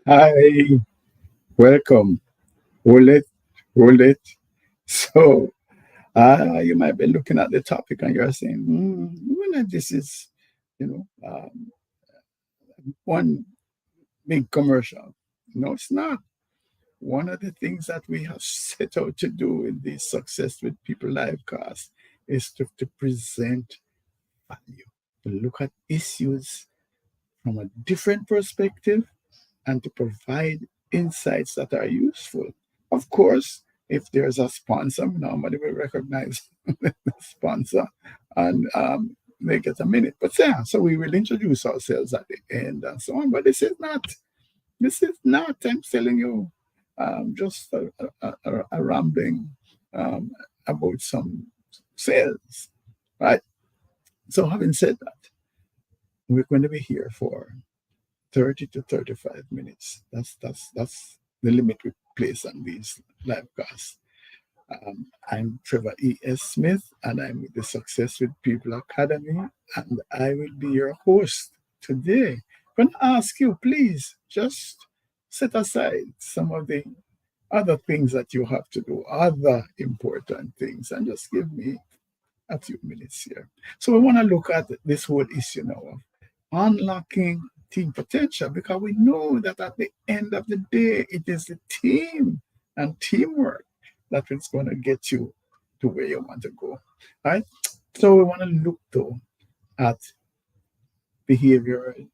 Hi, welcome. Hold it, hold it. So, you might be looking at the topic and you're saying, wonder if this is, you know, one big commercial. No, it's not. One of the things that we have set out to do in the Success with People livecast is to present value, to look at issues from a different perspective and to provide insights that are useful. Of course, if there's a sponsor, normally we recognize the sponsor and they get a minute. But yeah, so we will introduce ourselves at the end and so on. But this is not, I'm telling you, just a rambling um, about some sales, right? So having said that, we're going to be here for 30 to 35 minutes. That's the limit we place on these live casts. I'm Trevor E.S. Smith, and I'm with the Success with People Academy, and I will be your host today. I'm going to ask you, please, just set aside some of the other things that you have to do, other important things, and just give me a few minutes here. So we want to look at this whole issue now of unlocking team potential because we know that at the end of the day, it is the team and teamwork that is going to get you to where you want to go. Right? So we want to look though at behavioral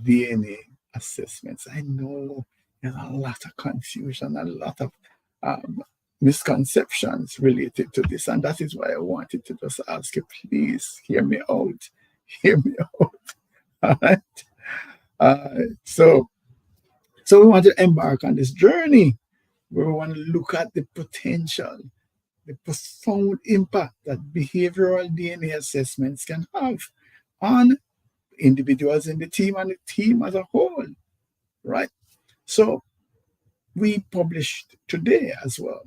DNA assessments. I know there's a lot of confusion, a lot of um, misconceptions related to this, and that is why I wanted to just ask you, please hear me out. Hear me out. All right. So, we want to embark on this journey where we want to look at the potential, the profound impact that behavioral DNA assessments can have on individuals in the team and the team as a whole, right? So, we published today as well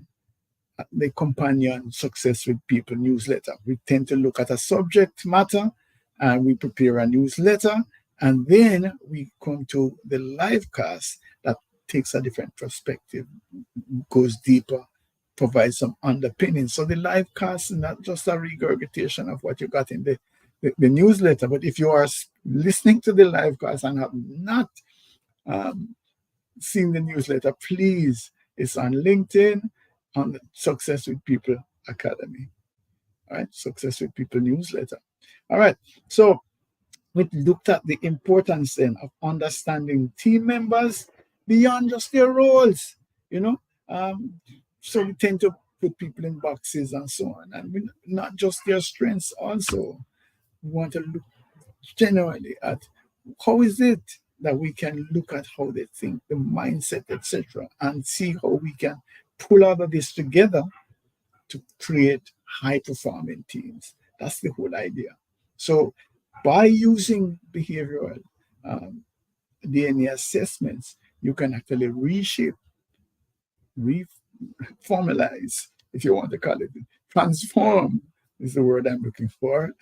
the companion Success with People newsletter. We tend to look at a subject matter and we prepare a newsletter, and then we come to the live cast that takes a different perspective, goes deeper, provides some underpinning. So the live cast is not just a regurgitation of what you got in the newsletter, but if you are listening to the live cast and have not um, seen the newsletter, please, it's on LinkedIn, on the Success with People Academy. All right, Success with People newsletter. All right, so we looked at the importance then of understanding team members beyond just their roles, you know. So we tend to put people in boxes and so on, and not just their strengths also. We want to look generally at how is it that we can look at how they think, the mindset, etc., and see how we can pull all of this together to create high performing teams. That's the whole idea. So, by using behavioral um, DNA assessments, you can actually reshape, reformalize, if you want to call it, transform is the word I'm looking for,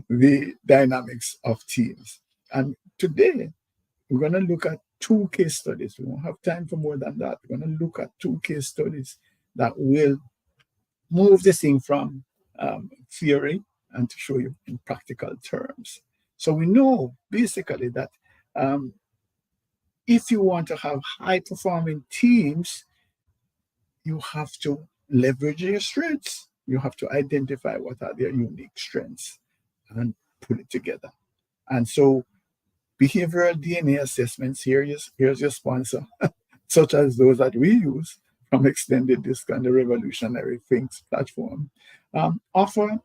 the dynamics of teams. And today, we're going to look at two case studies. We won't have time for more than that. We're going to look at two case studies that will move this thing from theory and to show you in practical terms. So we know basically that um, if you want to have high performing teams, you have to leverage your strengths. You have to identify what are their unique strengths and put it together. And so behavioral DNA assessments, here's your sponsor, such as those that we use from Extended Disc and the revolutionary FinxS Platform, offer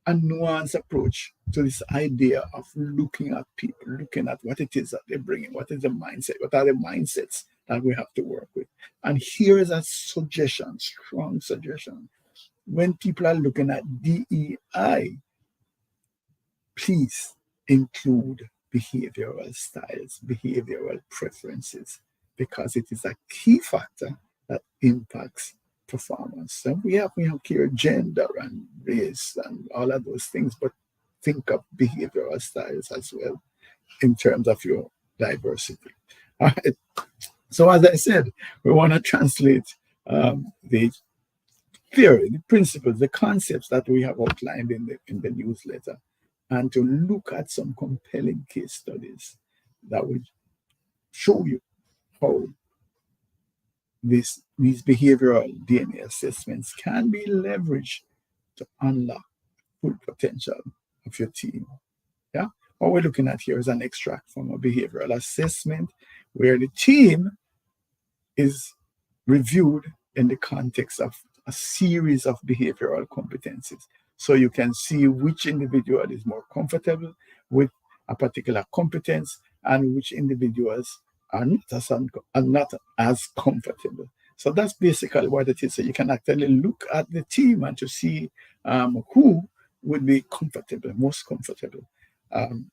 a nuanced approach to this idea of looking at people, looking at what it is that they're bringing, what is the mindset, what are the mindsets that we have to work with. And here is a suggestion, strong suggestion. When people are looking at DEI, please include behavioral styles, behavioral preferences, because it is a key factor that impacts performance. So we have here gender and race and all of those things, but think of behavioral styles as well in terms of your diversity. All right. So as I said, we want to translate the theory, the principles, the concepts that we have outlined in the newsletter, and to look at some compelling case studies that would show you how these behavioral DNA assessments can be leveraged to unlock full potential of your team. Yeah. What we're looking at here is an extract from a behavioral assessment where the team is reviewed in the context of a series of behavioral competencies. So you can see which individual is more comfortable with a particular competence and which individuals are not as comfortable. So that's basically what it is. So you can actually look at the team and to see who would be comfortable, most comfortable. Um,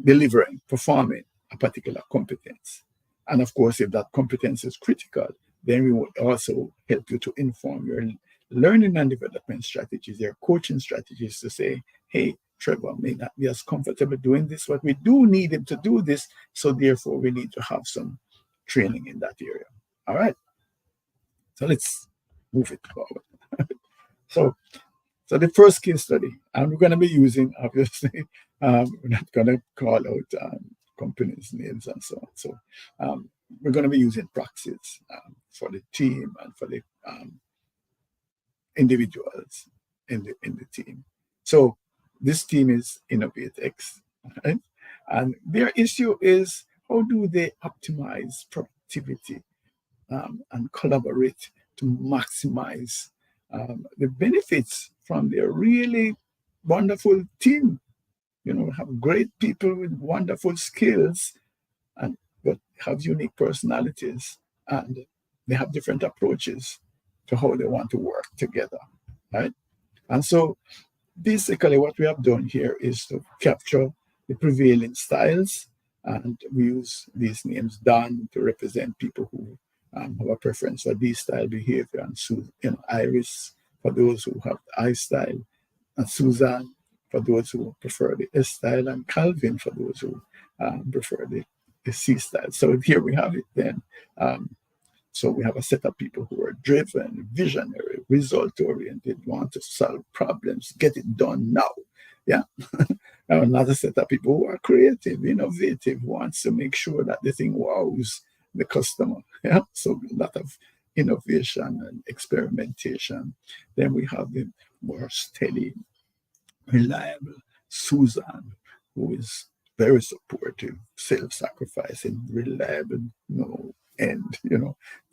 Delivering, performing a particular competence. And of course, if that competence is critical, then we will also help you to inform your learning and development strategies, your coaching strategies to say, hey, Trevor may not be as comfortable doing this, but we do need him to do this. So therefore, we need to have some training in that area. All right. So let's move it forward. So So the first case study, and we're going to be using, obviously, we're not going to call out companies' names and so on. So we're going to be using proxies for the team and for the individuals in the team. So this team is InnovateX, right? And their issue is how do they optimize productivity and collaborate to maximize the benefits from their really wonderful team. You know, have great people with wonderful skills, and but have unique personalities, and they have different approaches to how they want to work together, right? And so basically what we have done here is to capture the prevailing styles, and we use these names Dan to represent people who have a preference for D style behavior, and Iris for those who have I style, and Susan for those who prefer the S style, and Calvin for those who prefer the C style. So here we have it then. So we have a set of people who are driven, visionary, result-oriented, want to solve problems, get it done now. Yeah. Another set of people who are creative, innovative, wants to make sure that the thing wows the customer. Yeah. So a lot of innovation and experimentation. Then we have the more steady, reliable Susan, who is very supportive, self-sacrificing, reliable,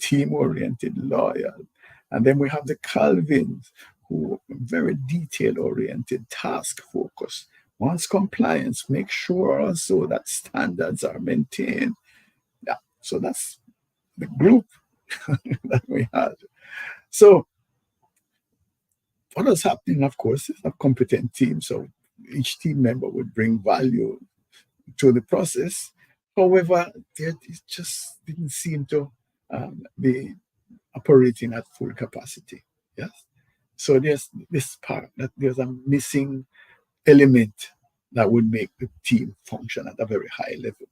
team-oriented, loyal. And then we have the Calvins, who are very detail-oriented, task-focused, wants compliance, make sure also that standards are maintained. Yeah, so that's the group that we had. So what was happening, of course, is a competent team. So each team member would bring value to the process. However, it just didn't seem to be operating at full capacity. Yes. So there's this part that there's a missing element that would make the team function at a very high level.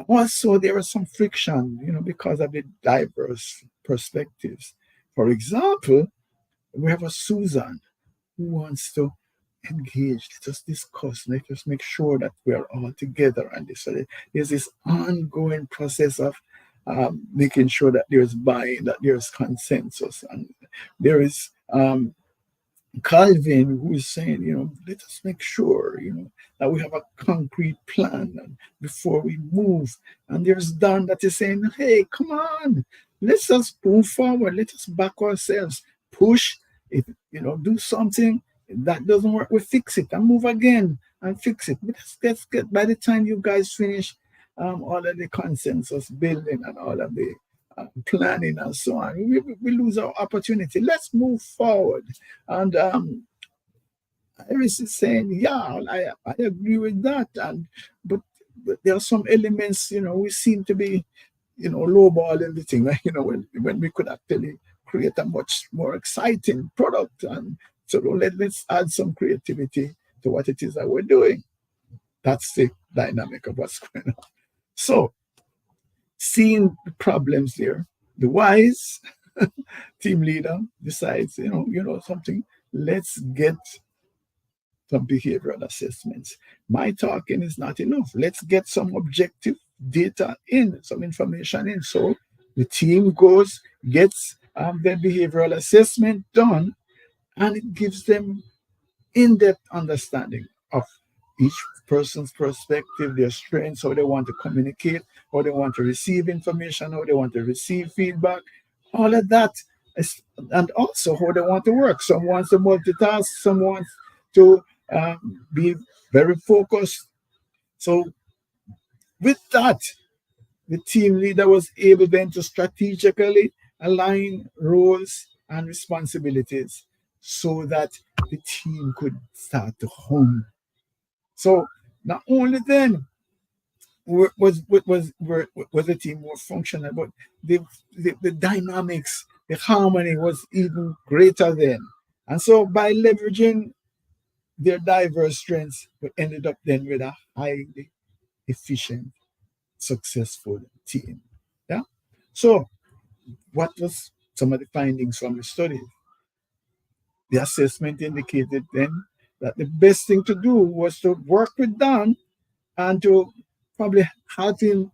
Also, there was some friction, because of the diverse perspectives. For example, we have a Susan who wants to engage, let us discuss, let us make sure that we are all together on this. So there's this ongoing process of making sure that there's buy-in, that there's consensus, and there is Calvin, who is saying, let us make sure, that we have a concrete plan and before we move. And there's Don that is saying, hey, come on, let's just move forward. Let us back ourselves, push it, do something that doesn't work. We fix it and move again and fix it. Let's get, by the time you guys finish all of the consensus building and all of the planning and so on, we lose our opportunity. Let's move forward. And Iris is saying, yeah, I agree with that. But there are some elements, we seem to be, lowballing the thing, when we could actually create a much more exciting product. And so let's add some creativity to what it is that we're doing. That's the dynamic of what's going on. So Seeing the problems there, the wise team leader decides, something, let's get some behavioral assessments. My talking is not enough. Let's get some objective data in, some information in. So the team goes, gets their behavioral assessment done, and it gives them in-depth understanding of each person's perspective, their strengths, how they want to communicate, how they want to receive information, how they want to receive feedback, all of that, and also how they want to work. Some wants to multitask, some wants to be very focused. So with that, the team leader was able then to strategically align roles and responsibilities so that the team could start to hum. So not only then was the team more functional, but the dynamics, the harmony was even greater then. And so by leveraging their diverse strengths, we ended up then with a highly efficient, successful team. Yeah. So what was some of the findings from the study? The assessment indicated then that the best thing to do was to work with Dan and to probably have him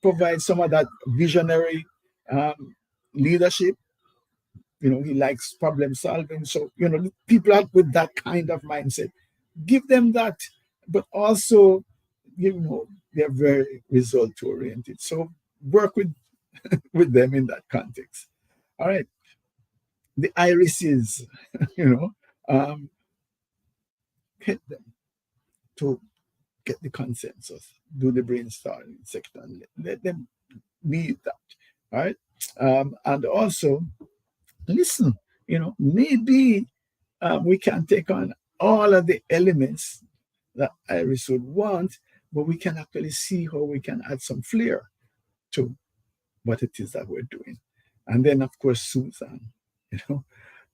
provide some of that visionary leadership. He likes problem solving. So, people out with that kind of mindset, give them that, but also, they're very result oriented. So work with them in that context. All right. The irises, you know, um, hit them to get the consensus, do the brainstorming section, let them lead that. All right. And also listen, maybe we can take on all of the elements that Iris would want, but we can actually see how we can add some flair to what it is that we're doing. And then, of course, Susan, you know,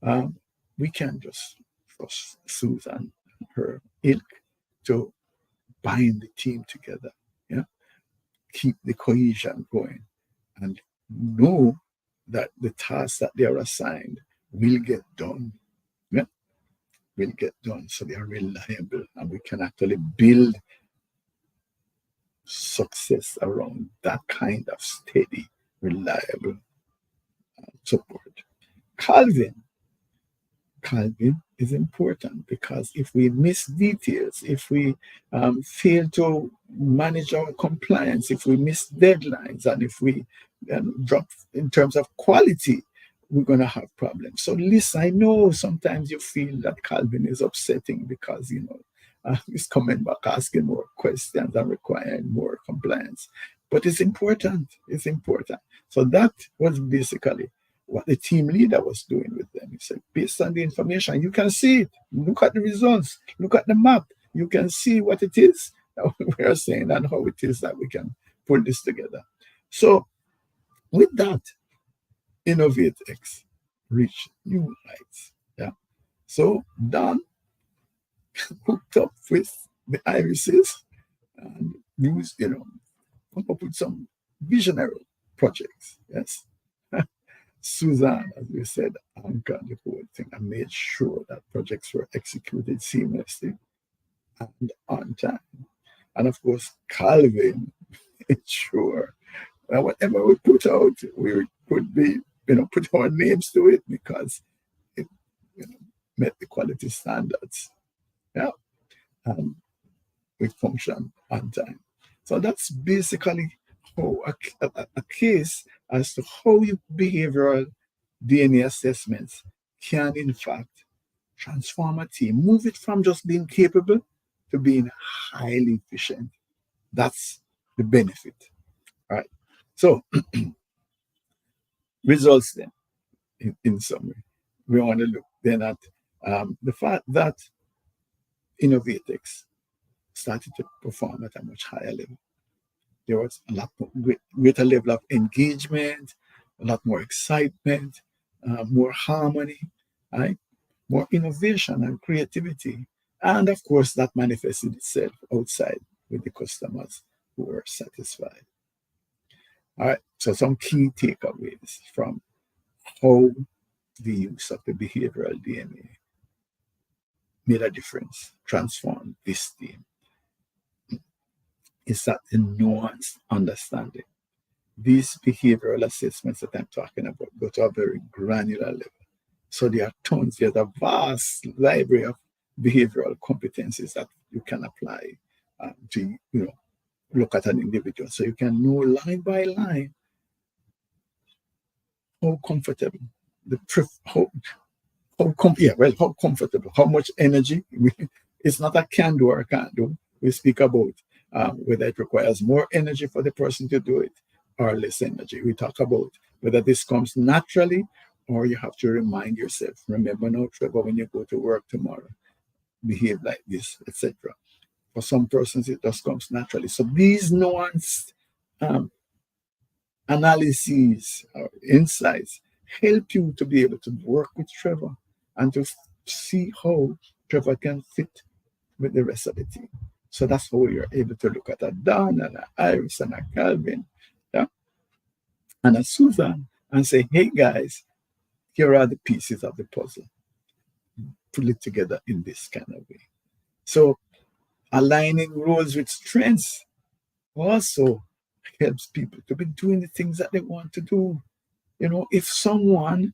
um, we can just trust Susan, her ilk, to bind the team together, yeah, keep the cohesion going, and know that the tasks that they are assigned will get done. Yeah, will get done. So they are reliable, and we can actually build success around that kind of steady, reliable support. Calvin Calvin is important because if we miss details, if we fail to manage our compliance, if we miss deadlines, and if we drop in terms of quality, we're going to have problems. So, listen, I know sometimes you feel that Calvin is upsetting because, he's coming back asking more questions and requiring more compliance. But it's important. It's important. So, that was basically what the team leader was doing with them. He said, based on the information, you can see it. Look at the results. Look at the map. You can see what it is that we are saying and how it is that we can pull this together. So with that, InnovateX reached new heights. Yeah. So Dan hooked up with the irises and used, come up with some visionary projects. Yes. Suzanne, as we said, anchored the whole thing and made sure that projects were executed seamlessly and on time. And of course, Calvin made sure that whatever we put out, we could be, put our names to it because it met the quality standards. Yeah. And we function on time. So that's basically how a case as to how your behavioral DNA assessments can, in fact, transform a team, move it from just being capable to being highly efficient. That's the benefit. All right. So, results then, in summary, we want to look then at the fact that Innovatex started to perform at a much higher level. There was a lot more, greater level of engagement, a lot more excitement, more harmony, right? More innovation and creativity. And of course, that manifested itself outside with the customers who were satisfied. All right. So some key takeaways from how the use of the behavioral DNA made a difference, transformed this team, is that the nuanced understanding. These behavioral assessments that I'm talking about go to a very granular level. So there are tons, there's a vast library of behavioral competencies that you can apply to, look at an individual. So you can know line by line how comfortable, how comfortable, how much energy. It's not a can do or can't do. We speak about whether it requires more energy for the person to do it or less energy. We talk about whether this comes naturally or you have to remind yourself. Remember now, Trevor, when you go to work tomorrow, behave like this, etc. For some persons, it just comes naturally. So these nuanced um, analyses or insights help you to be able to work with Trevor and to see how Trevor can fit with the rest of the team. So that's how you're able to look at a Don and a Iris and a Calvin, yeah, and a Susan and say, hey guys, here are the pieces of the puzzle. Put it together in this kind of way. So aligning roles with strengths also helps people to be doing the things that they want to do. If someone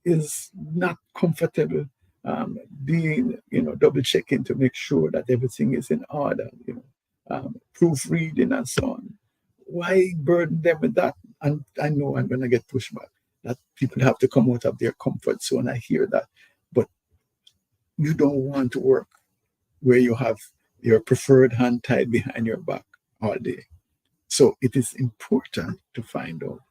is not comfortable being, double checking to make sure that everything is in order, proofreading and so on, why burden them with that? And I know I'm going to get pushback that people have to come out of their comfort zone. I hear that. But you don't want to work where you have your preferred hand tied behind your back all day. So it is important to find out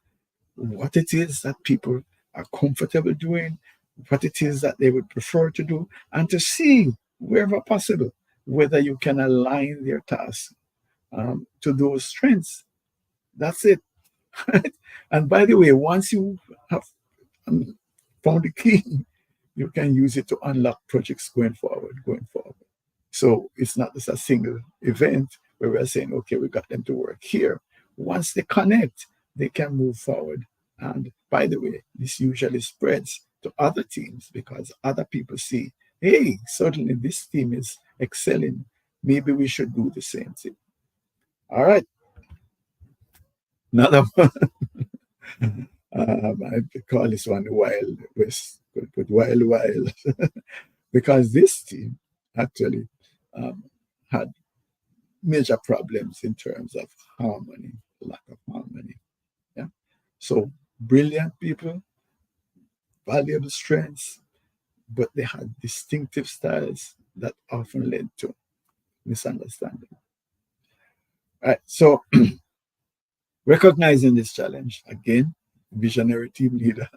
what it is that people are comfortable doing, what it is that they would prefer to do, and to see, wherever possible, whether you can align their tasks to those strengths. That's it. And by the way, once you have found the key, you can use it to unlock projects going forward. So it's not just a single event where we're saying, okay, we got them to work here. Once they connect, they can move forward. And by the way, this usually spreads to other teams because other people see, hey, certainly this team is excelling. Maybe we should do the same thing. All right. Another one. I call this one Wild West, put Wild, because this team actually had major problems in terms of harmony, lack of harmony. Yeah. So brilliant people, valuable strengths, but they had distinctive styles that often led to misunderstanding. All right. So recognizing this challenge, again, visionary team leader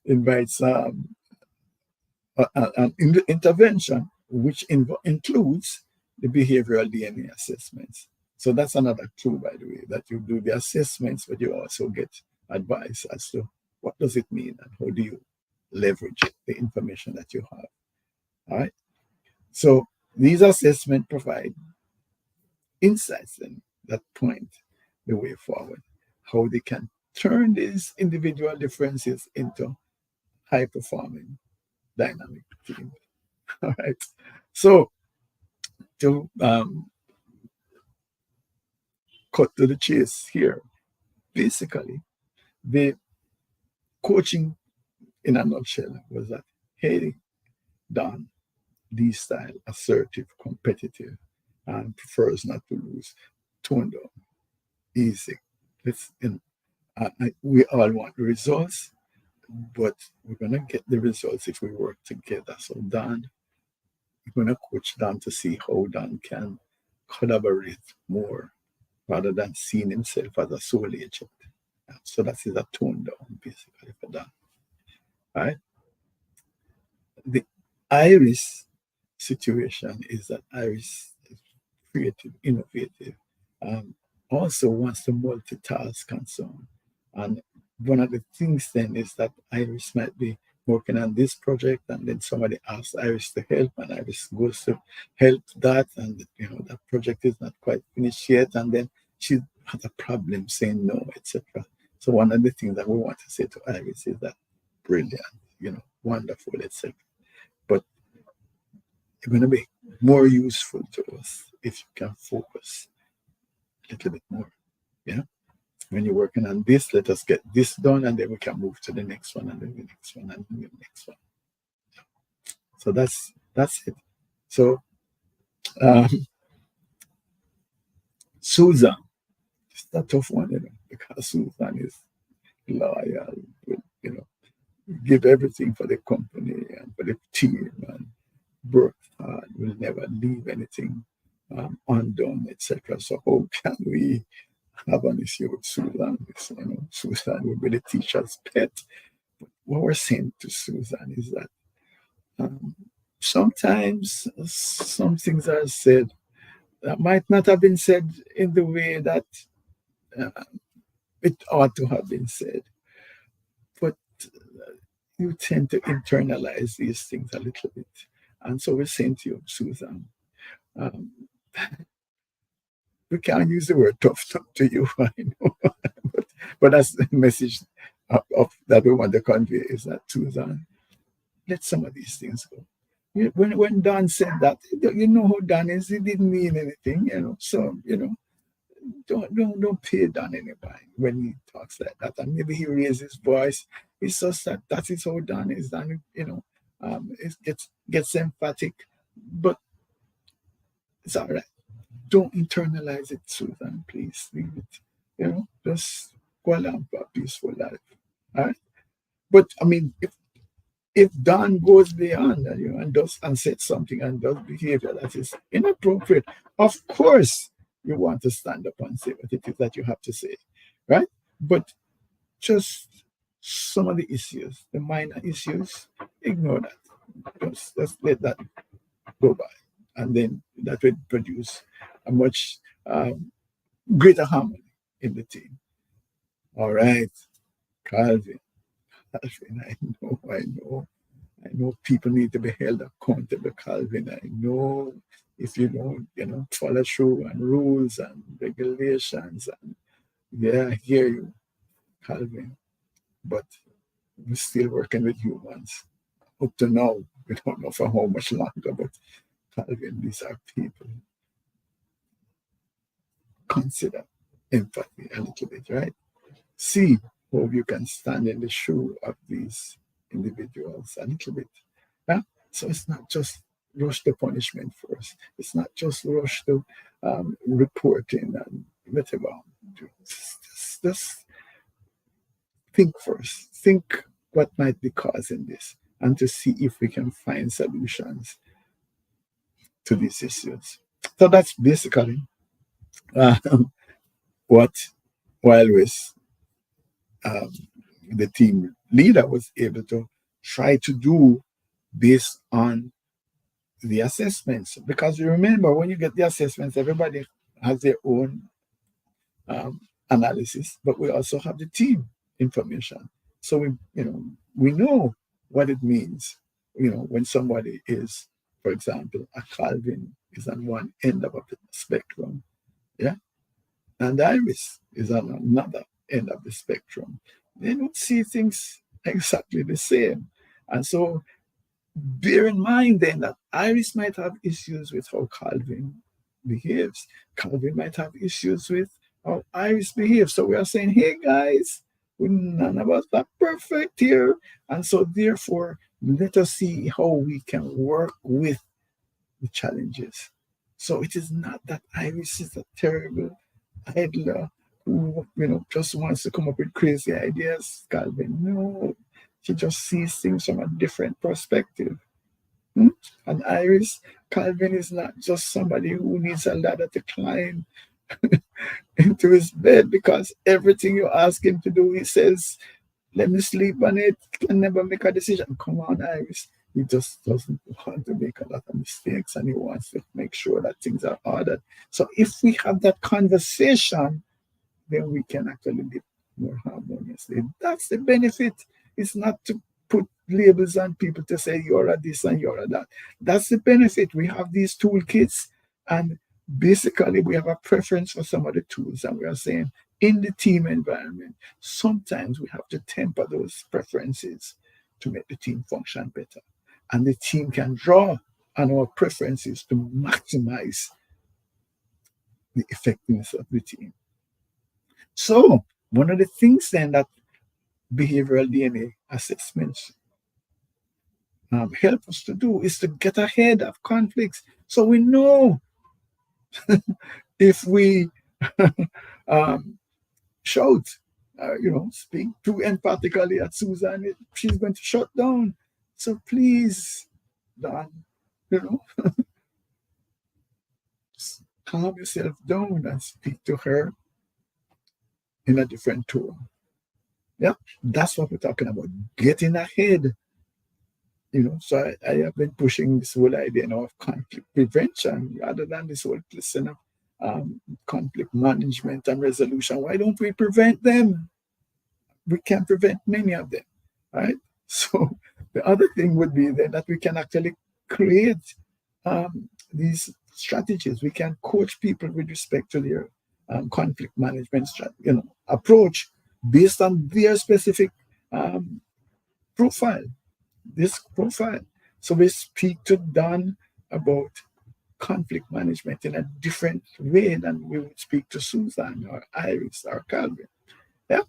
invites an intervention which includes the behavioral DNA assessments. So that's another tool, by the way, that you do the assessments, but you also get advice as to what does it mean and how do you leverage the information that you have. All right. So these assessments provide insights then that point the way forward, how they can turn these individual differences into high performing dynamic team. All right. So to cut to the chase here, basically, the coaching in a nutshell was that, hey, Don, D style, assertive, competitive, and prefers not to lose, toned down, easy. We all want results, but we're going to get the results if we work together. So Don, we're going to coach Don to see how Don can collaborate more rather than seeing himself as a sole agent. So that is a tone down, basically, for Don. All right. The Iris situation is that Iris is creative, innovative, also wants to multitask and so on. And one of the things then is that Iris might be working on this project and then somebody asks Iris to help and Iris goes to help that and that project is not quite finished yet and then she had a problem saying no, etc. So one of the things that we want to say to Iris is that brilliant, wonderful, etc. But you're going to be more useful to us if you can focus a little bit more. Yeah. When you're working on this, let us get this done, and then we can move to the next one, and then the next one, and then the next one. So that's it. So um, Susan, it's a tough one, because Susan is loyal, you know, give everything for the company and for the team, and work hard, will never leave anything undone, etc. So how can we have an issue with Susan? Susan will be the teacher's pet. What we're saying to Susan is that um, sometimes some things are said that might not have been said in the way that uh, it ought to have been said, but you tend to internalize these things a little bit. And so we're saying to you, Susan, um, we can't use the word tough talk to you, I know, but that's the message that we want to convey, is that, Susan, let some of these things go. When Don said that, you know how Don is, he didn't mean anything, So, don't pay Don any mind when he talks like that. And maybe he raises his voice. It's just that is how Don is. Don, it gets emphatic, but it's all right. Don't internalize it, Susan. Please leave it. Just go along for a peaceful life. All right. But I mean, if Don goes beyond that, and does and says something and does behavior that is inappropriate, of course you want to stand up and say what it is that you have to say, right? But just some of the issues, the minor issues, ignore that. Just let that go by, and then that will produce a much greater harmony in the team. All right, Calvin. Calvin, I know people need to be held accountable, Calvin. I know if you don't, follow through on rules and regulations, and yeah, I hear you, Calvin. But we're still working with humans. Up to now, we don't know for how much longer, but Calvin, these are people. Consider empathy a little bit, right? See how you can stand in the shoe of these individuals a little bit. Yeah? So it's not just rush the punishment first. It's not just rush to reporting and whatever. Just think first. Think what might be causing this, and to see if we can find solutions to these issues. So that's basically what Wildwest, um, the team leader, was able to try to do based on the assessments. Because you remember, when you get the assessments, everybody has their own analysis, but we also have the team information. So we know what it means. When somebody is, for example, a Calvin is on one end of the spectrum, yeah, and Iris is on another end of the spectrum. They don't see things exactly the same, and so bear in mind then that Iris might have issues with how Calvin behaves. Calvin might have issues with how Iris behaves. So we are saying, hey guys, none of us are perfect here. And so therefore, let us see how we can work with the challenges. So it is not that Iris is a terrible idler who, just wants to come up with crazy ideas, Calvin. No, she just sees things from a different perspective. And Iris, Calvin is not just somebody who needs a ladder to climb into his bed, because everything you ask him to do, he says, let me sleep on it, can never make a decision. Come on, Iris. He just doesn't want to make a lot of mistakes, and he wants to make sure that things are ordered. So if we have that conversation, then we can actually live more harmoniously. That's the benefit. It's not to put labels on people to say you're a this and you're a that. That's the benefit. We have these toolkits, and basically we have a preference for some of the tools, and we are saying in the team environment, sometimes we have to temper those preferences to make the team function better. And the team can draw on our preferences to maximize the effectiveness of the team. So, one of the things then that behavioral DNA assessments help us to do is to get ahead of conflicts. So we know if we um, shout, speak too empathically at Susan, she's going to shut down. So please, Don, you know, calm yourself down and speak to her in a different tone. Yeah, that's what we're talking about. Getting ahead. So I have been pushing this whole idea now of conflict prevention rather than this whole lesson of conflict management and resolution. Why don't we prevent them? We can prevent many of them, right? So the other thing would be then that we can actually create these strategies. We can coach people with respect to their conflict management approach based on their specific profile, this profile. So we speak to Don about conflict management in a different way than we would speak to Susan or Iris or Calvin. Yeah.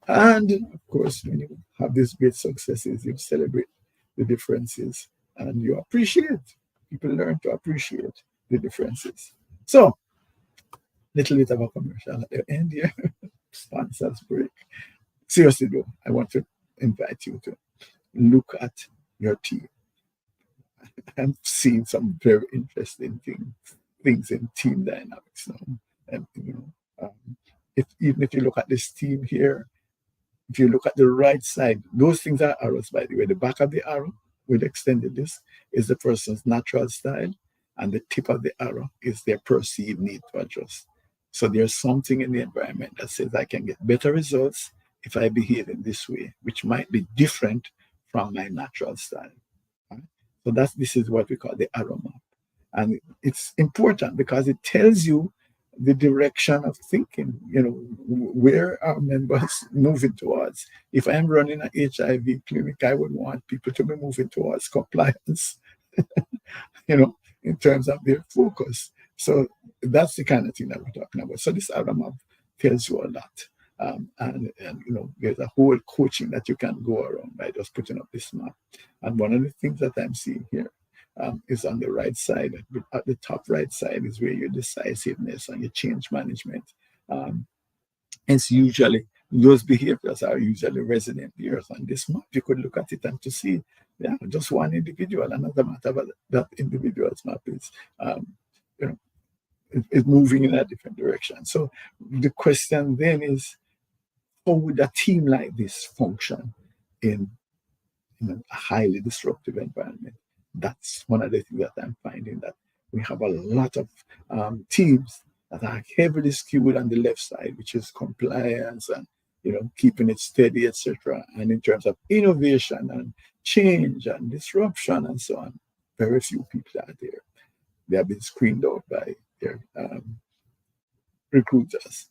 And of course, when you have these great successes, you celebrate the differences and you appreciate. People learn to appreciate the differences. So, little bit of a commercial at the end here. Sponsors break. Seriously though, I want to invite you to look at your team. I'm seeing some very interesting things in team dynamics now. And even if you look at this team here, if you look at the right side, those things are arrows, by the way. The back of the arrow with extended disc is the person's natural style, and the tip of the arrow is their perceived need to adjust. So there's something in the environment that says I can get better results if I behave in this way, which might be different from my natural style. Right? So this is what we call the arrow map. And it's important because it tells you the direction of thinking, where our members moving towards. If I'm running an HIV clinic, I would want people to be moving towards compliance, in terms of their focus. So that's the kind of thing that we're talking about. So this arrow map tells you a lot. There's a whole coaching that you can go around by just putting up this map. And one of the things that I'm seeing here is on the right side. At the top right side is where your decisiveness and your change management. It's usually, those behaviors are usually resident here. On this map, you could look at it and to see, just one individual. Another matter, but that individual's map is, is moving in a different direction. So the question then is, how would a team like this function in a highly disruptive environment? That's one of the things that I'm finding, that we have a lot of teams that are heavily skewed on the left side, which is compliance and keeping it steady, etc. And in terms of innovation and change and disruption and so on, very few people are there. They have been screened out by their recruiters.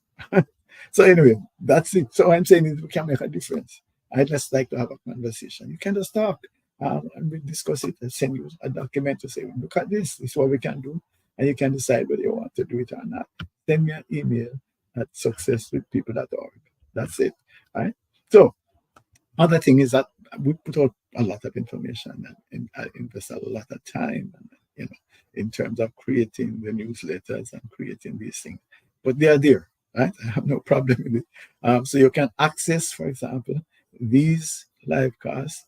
So anyway, that's it. So I'm saying is we can make a difference. I'd just like to have a conversation. You can just talk and we discuss it and send you a document to say, look at this is what we can do. And you can decide whether you want to do it or not. Send me an email at successwithpeople.org. That's it. All right. So other thing is that we put out a lot of information and I invest a lot of time in terms of creating the newsletters and creating these things. But they are there, right? I have no problem with it. So you can access, for example, these live casts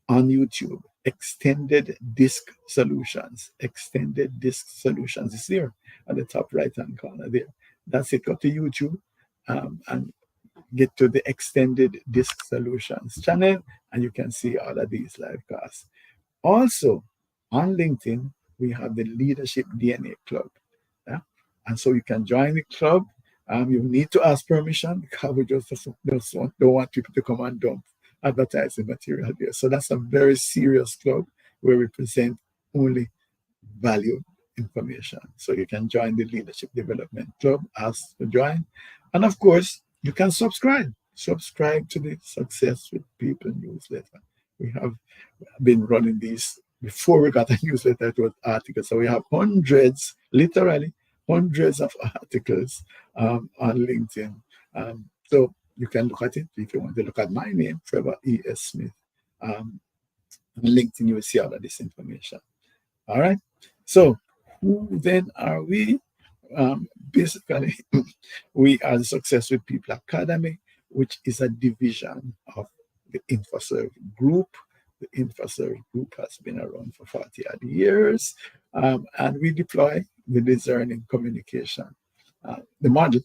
on YouTube. Extended Disc Solutions. Extended Disc Solutions is there at the top right-hand corner there. That's it. Go to YouTube and get to the Extended Disc Solutions channel, and you can see all of these live casts. Also, on LinkedIn, we have the Leadership DNA Club. Yeah? And so you can join the club. You need to ask permission because we just don't want people to come and dump advertising material there. So that's a very serious club where we present only value information. So you can join the Leadership Development Club, ask to join. And of course, you can subscribe. Subscribe to the Success with People newsletter. We have been running these before we got a newsletter. It was articles. So we have hundreds, literally hundreds of articles on LinkedIn. So you can look at it if you want to look at my name, Trevor E.S. Smith. On LinkedIn, you will see all of this information. All right. So who then are we? Basically, we are the Success with People Academy, which is a division of the InfoServe Group. The InfoServe Group has been around for 40 odd years, and we deploy the discerning communication, the model,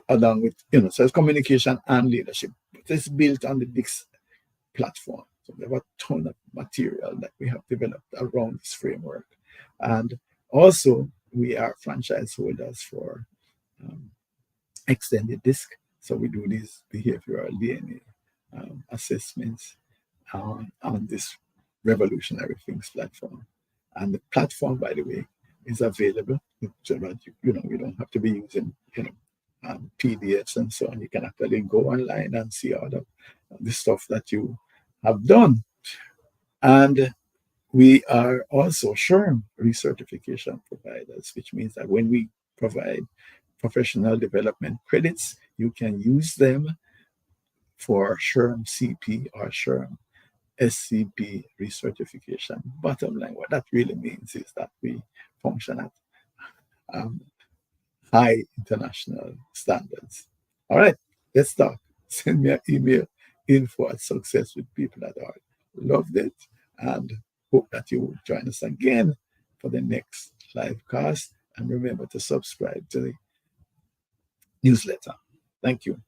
along with, so it's communication and leadership. But it's built on the DIX platform. So we have a ton of material that we have developed around this framework. And also, we are franchise holders for Extended Disc. So we do these behavioral DNA assessments on this revolutionary FinxS platform. And the platform, by the way, is available so that you don't have to be using PDFs and so on. You can actually go online and see all of the stuff that you have done. And we are also SHRM recertification providers, which means that when we provide professional development credits, you can use them for SHRM CP or SHRM SCP recertification. Bottom line, what that really means is that we function at high international standards. All right, let's talk. Send me an email, info@successwithpeople.org. Loved it, and hope that you will join us again for the next live cast. And remember to subscribe to the newsletter. Thank you.